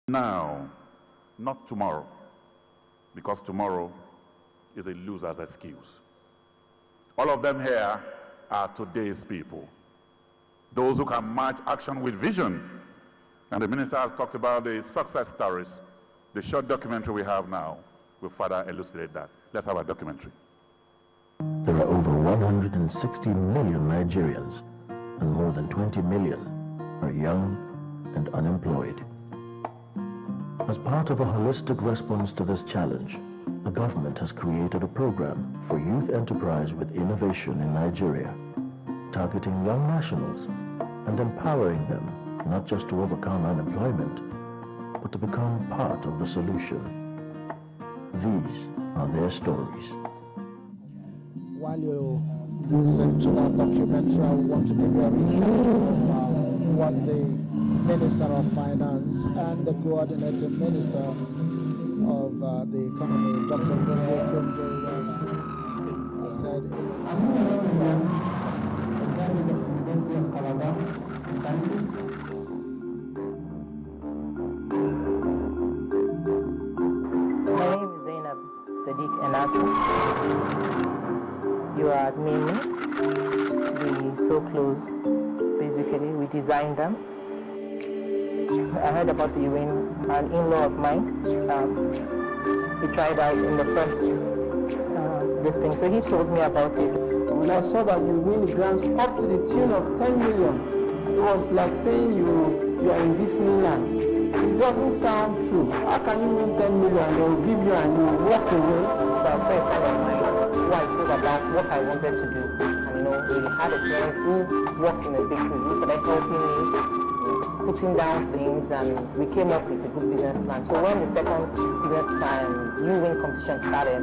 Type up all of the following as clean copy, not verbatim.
Now, not tomorrow, because tomorrow is a loser's excuse. All of them here are today's people. Those who can match action with vision. And the minister has talked about the success stories. The short documentary we have now will further elucidate that. Let's have a documentary. There are over 160 million Nigerians, and more than 20 million are young and unemployed. As part of a holistic response to this challenge, the government has created a program for youth enterprise with innovation in Nigeria, targeting young nationals and empowering them not just to overcome unemployment, but to become part of the solution. These are their stories. While you listen to that documentary, I want to give you a recap of what the Minister of Finance and the Coordinating Minister of the Economy, Dr. Okonjo-Iweala, said in University of Calabar, scientist. My name is Zainab Sadiq Enato. You are admin. We so close. Basically, we designed them. I heard about the UWIN, an in-law of mine. He tried out in the first this thing, so he told me about it. When I saw that you win grants up to the tune of 10 million, it was like saying you are in Disneyland. It doesn't sound true. How can you win 10 million and they will give you and you walk away? So I saw a friend of mine who I told about what I wanted to do. And we had a friend who worked in a bakery who started helping me, putting down things, and we came up with a good business plan. So when the second business plan, UWIN competition started,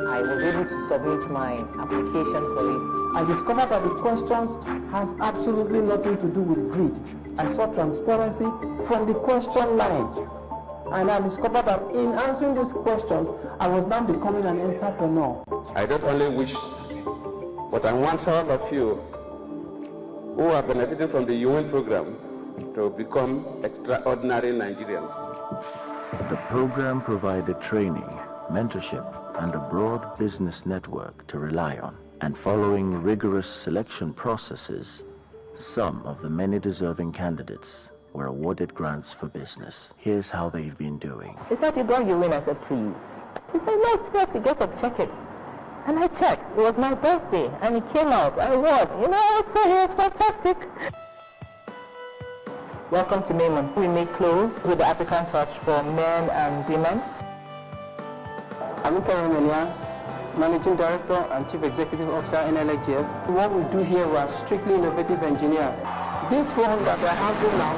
I was able to submit my application for it. I discovered that the questions has absolutely nothing to do with greed. I saw transparency from the question line. And I discovered that in answering these questions, I was now becoming an entrepreneur. I don't only wish, but I want all of you who are benefiting from the UWIN program to become extraordinary Nigerians. The program provided training, mentorship, and a broad business network to rely on. And following rigorous selection processes, some of the many deserving candidates were awarded grants for business. Here's how they've been doing. He said, "You got UWIN?" I said, "Please." He said, "No, seriously, get up, check it." And I checked. It was my birthday, and it came out. I won. So it was fantastic. Welcome to Mayman. We make clothes with the African touch for men and women. I'm Okonjo-Iweala, Managing Director and Chief Executive Officer in LXGS. What we do here, we are strictly innovative engineers. This one that we're having now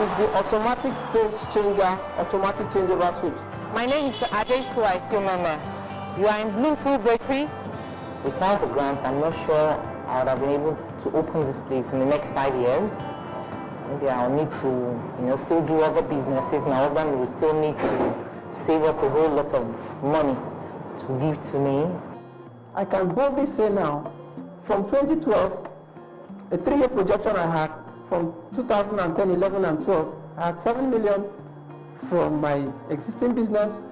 is the automatic phase changer, automatic changeover switch. My name is Adesu Isiomama. You are in Bloomfield Bakery. Without the grant, I'm not sure I would have been able to open this place in the next 5 years. Maybe I'll need to, still do other businesses. My husband will still need to save up a whole lot of money to give to me. I can boldly say now, from 2012, a 3-year projection I had, from 2010, 11, and 12, I had 7 million from my existing business.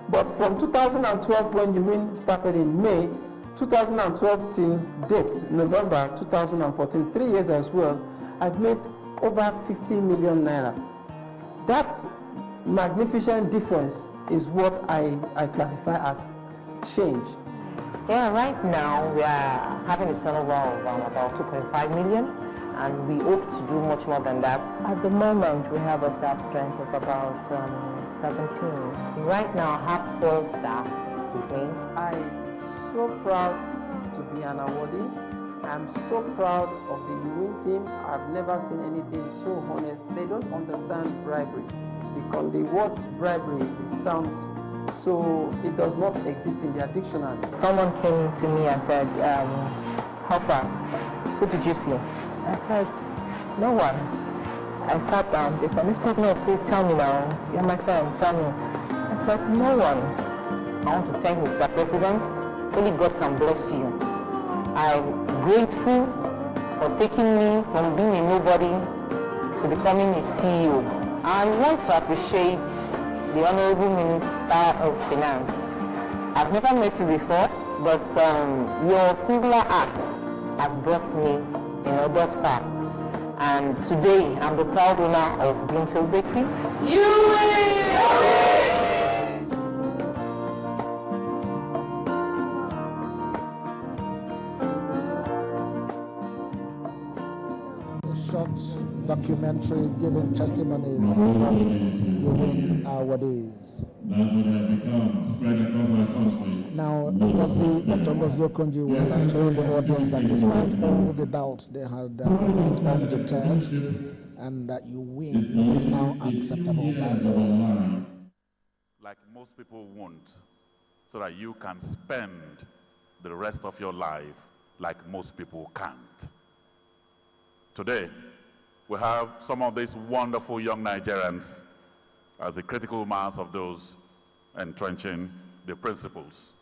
But from 2012, when UWIN started in May, 2012 till date, November 2014, 3 years as well, I've made over 50 million naira. That magnificent difference is what I classify as change. Yeah, right now we are having a turnover of about 2.5 million, and we hope to do much more than that. At the moment, we have a staff strength of about 17. Right now, I have 12 staff with me. I'm so proud to be an awardee. I'm so proud of the UWIN team. I've never seen anything so honest. They don't understand bribery. Because the word bribery sounds so, it does not exist in their dictionary. Someone came to me and said, "How far? Who did you see?" I said, "No one." I sat down. They said, "No, please tell me now. You're my friend, tell me." I said, "No one." I want to thank Mr. President. Only God can bless you. I'm grateful for taking me from being a nobody to becoming a CEO. I want to appreciate the Honorable Minister of Finance. I've never met you before, but your singular act has brought me thus far. And today, I'm the proud owner of Greenfield Bakery. You short documentary giving testimonies within our days. Now, Dr. Okonjo-Iweala told the audience that despite all the doubts they had remained undeterred, and that you win is now acceptable by all. Like most people want, so that you can spend the rest of your life like most people can't. Today, we have some of these wonderful young Nigerians as the critical mass of those entrenching the principles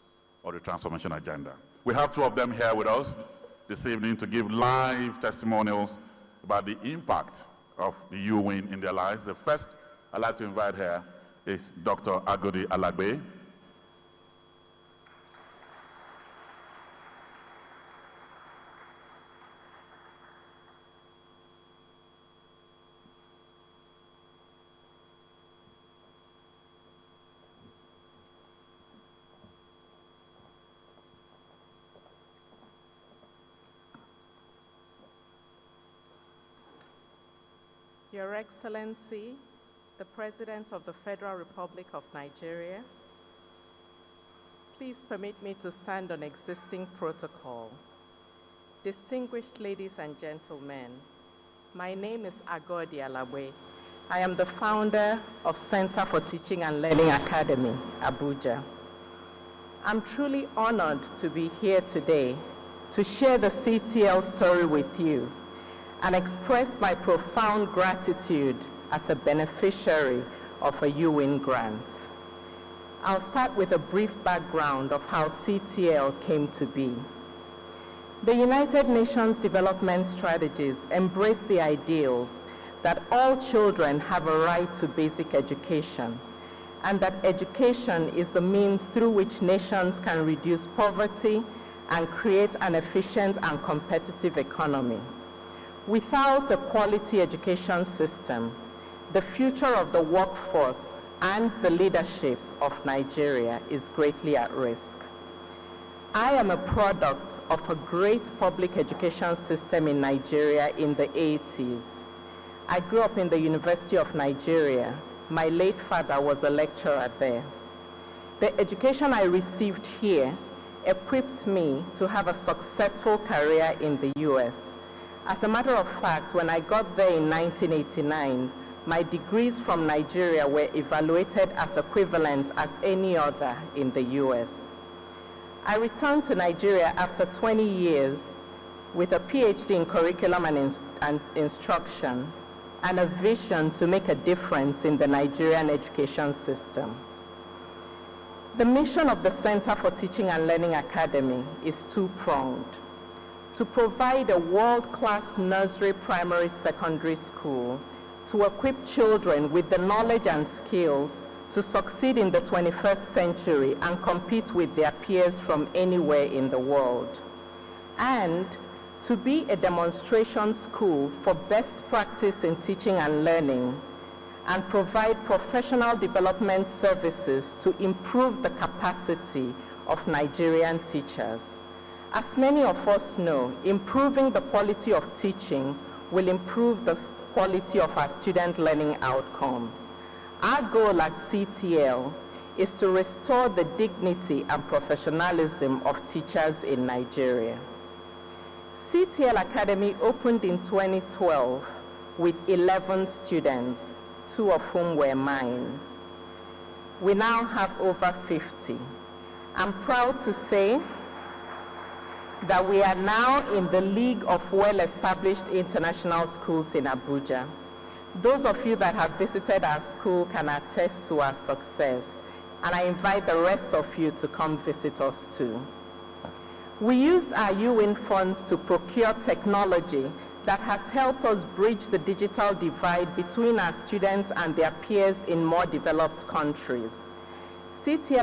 of the transformation agenda. We have two of them here with us this evening to give live testimonials about the impact of the UN in their lives. The first I'd like to invite here is Dr. Agodi-Alagbe. Your Excellency, the President of the Federal Republic of Nigeria, please permit me to stand on existing protocol. Distinguished ladies and gentlemen, my name is Agodi-Alagbe. I am the founder of Center for Teaching and Learning Academy, Abuja. I'm truly honored to be here today to share the CTL story with you and express my profound gratitude as a beneficiary of a UN grant. I'll start with a brief background of how CTL came to be. The United Nations Development Strategies embrace the ideals that all children have a right to basic education, and that education is the means through which nations can reduce poverty and create an efficient and competitive economy. Without a quality education system, the future of the workforce and the leadership of Nigeria is greatly at risk. I am a product of a great public education system in Nigeria in the 80s. I grew up in the University of Nigeria. My late father was a lecturer there. The education I received here equipped me to have a successful career in the US. As a matter of fact, when I got there in 1989, my degrees from Nigeria were evaluated as equivalent as any other in the US. I returned to Nigeria after 20 years with a PhD in curriculum and instruction and a vision to make a difference in the Nigerian education system. The mission of the Center for Teaching and Learning Academy is two-pronged: to provide a world-class nursery, primary, secondary school to equip children with the knowledge and skills to succeed in the 21st century and compete with their peers from anywhere in the world, and to be a demonstration school for best practice in teaching and learning, and provide professional development services to improve the capacity of Nigerian teachers. As many of us know, improving the quality of teaching will improve the quality of our student learning outcomes. Our goal at CTL is to restore the dignity and professionalism of teachers in Nigeria. CTL Academy opened in 2012 with 11 students, 2 of whom were mine. We now have over 50. I'm proud to say that we are now in the league of well-established international schools in Abuja. Those of you that have visited our school can attest to our success, and I invite the rest of you to come visit us too. We used our UN funds to procure technology that has helped us bridge the digital divide between our students and their peers in more developed countries. CTL